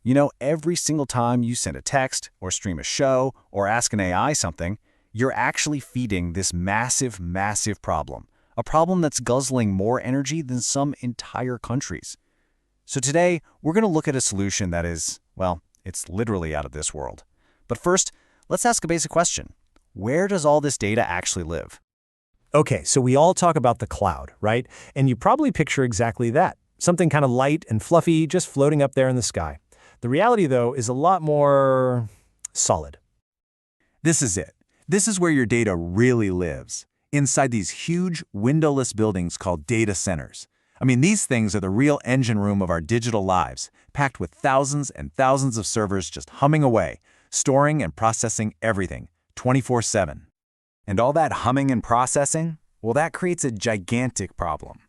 You know, every single time you send a text or stream a show or ask an AI something, you're actually feeding this massive, massive problem. A problem that's guzzling more energy than some entire countries. So today, we're going to look at a solution that is, well, it's literally out of this world. But first, let's ask a basic question. Where does all this data actually live? Okay, so we all talk about the cloud, right? And you probably picture exactly that. Something kind of light and fluffy just floating up there in the sky. The reality, though, is a lot more solid. This is it. This is where your data really lives, inside these huge, windowless buildings called data centers. I mean, these things are the real engine room of our digital lives, packed with thousands and thousands of servers just humming away, storing and processing everything, 24/7. And all that humming and processing, well, that creates a gigantic problem.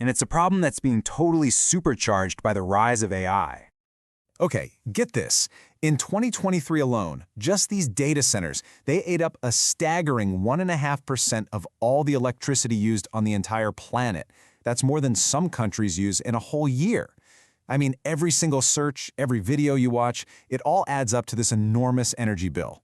And it's a problem that's being totally supercharged by the rise of AI. Okay, get this. In 2023 alone, just these data centers, they ate up a staggering 1.5% of all the electricity used on the entire planet. That's more than some countries use in a whole year. I mean, every single search, every video you watch, it all adds up to this enormous energy bill.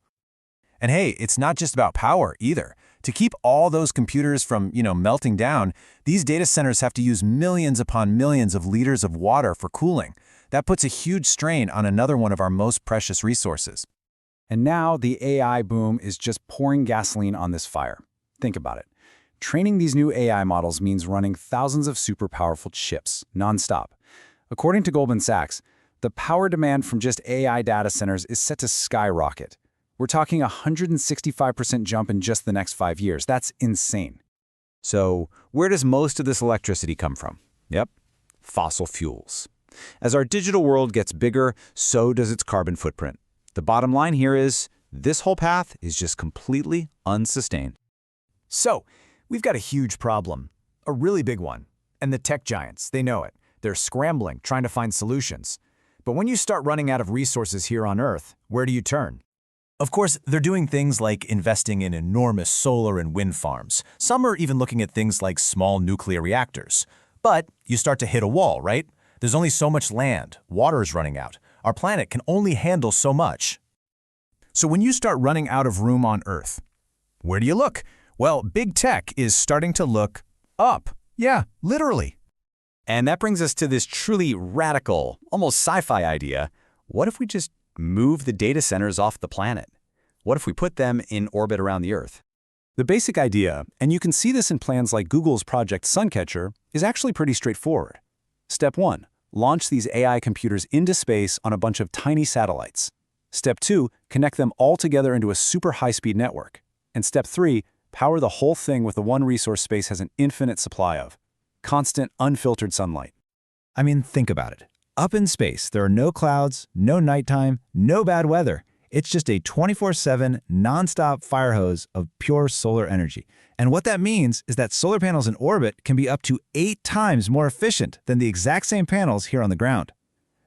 And hey, it's not just about power either. To keep all those computers from, melting down, these data centers have to use millions upon millions of liters of water for cooling. That puts a huge strain on another one of our most precious resources. And now the AI boom is just pouring gasoline on this fire. Think about it. Training these new AI models means running thousands of super powerful chips, nonstop. According to Goldman Sachs, the power demand from just AI data centers is set to skyrocket. We're talking a 165% jump in just the next 5 years. That's insane. So, where does most of this electricity come from? Yep, fossil fuels. As our digital world gets bigger, so does its carbon footprint. The bottom line here is, this whole path is just completely unsustained. So, we've got a huge problem, a really big one. And the tech giants, they know it. They're scrambling, trying to find solutions. But when you start running out of resources here on Earth, where do you turn? Of course, they're doing things like investing in enormous solar and wind farms. Some are even looking at things like small nuclear reactors. But you start to hit a wall, right? There's only so much land. Water is running out. Our planet can only handle so much. So when you start running out of room on Earth, where do you look? Well, big tech is starting to look up. Yeah, literally. And that brings us to this truly radical, almost sci-fi idea. What if we just move the data centers off the planet? What if we put them in orbit around the Earth? The basic idea, and you can see this in plans like Google's project Suncatcher, is actually pretty straightforward. Step 1. Launch these AI computers into space on a bunch of tiny satellites. Step 2. Connect them all together into a super high-speed network. And Step 3. Power the whole thing with the one resource space has an infinite supply of: constant, unfiltered sunlight. I mean, think about it. Up in space, there are no clouds, no nighttime, no bad weather. It's just a 24/7, nonstop fire hose of pure solar energy. And what that means is that solar panels in orbit can be up to 8 times more efficient than the exact same panels here on the ground.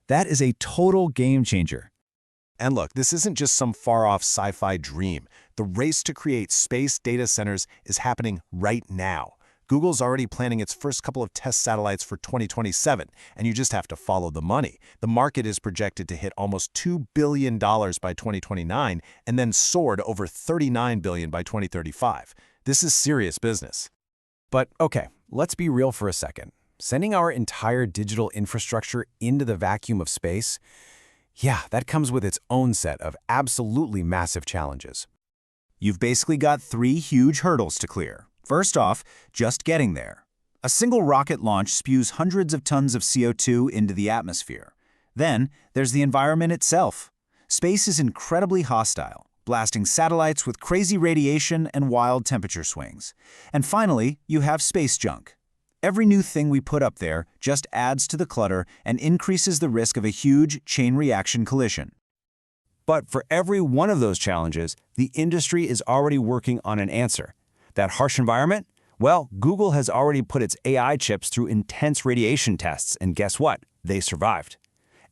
That is a total game changer. And look, this isn't just some far-off sci-fi dream. The race to create space data centers is happening right now. Google's already planning its first couple of test satellites for 2027, and you just have to follow the money. The market is projected to hit almost $2 billion by 2029 and then soar to over $39 billion by 2035. This is serious business. But okay, let's be real for a second. Sending our entire digital infrastructure into the vacuum of space, yeah, that comes with its own set of absolutely massive challenges. You've basically got 3 huge hurdles to clear. First off, just getting there. A single rocket launch spews hundreds of tons of CO2 into the atmosphere. Then, there's the environment itself. Space is incredibly hostile, blasting satellites with crazy radiation and wild temperature swings. And finally, you have space junk. Every new thing we put up there just adds to the clutter and increases the risk of a huge chain reaction collision. But for every one of those challenges, the industry is already working on an answer. That harsh environment? Well, Google has already put its AI chips through intense radiation tests, and guess what? They survived.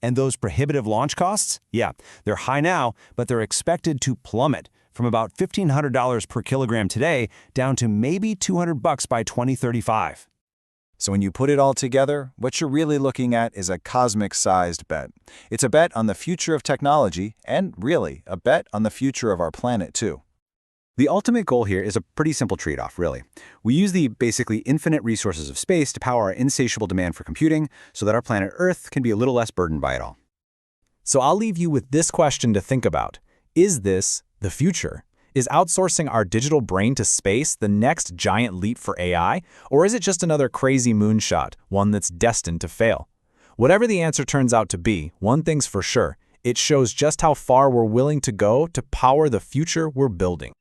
And those prohibitive launch costs? Yeah, they're high now, but they're expected to plummet from about $1,500 per kilogram today down to maybe $200 by 2035. So when you put it all together, what you're really looking at is a cosmic-sized bet. It's a bet on the future of technology and, really, a bet on the future of our planet, too. The ultimate goal here is a pretty simple trade-off, really. We use the basically infinite resources of space to power our insatiable demand for computing so that our planet Earth can be a little less burdened by it all. So I'll leave you with this question to think about. Is this the future? Is outsourcing our digital brain to space the next giant leap for AI? Or is it just another crazy moonshot, one that's destined to fail? Whatever the answer turns out to be, one thing's for sure. It shows just how far we're willing to go to power the future we're building.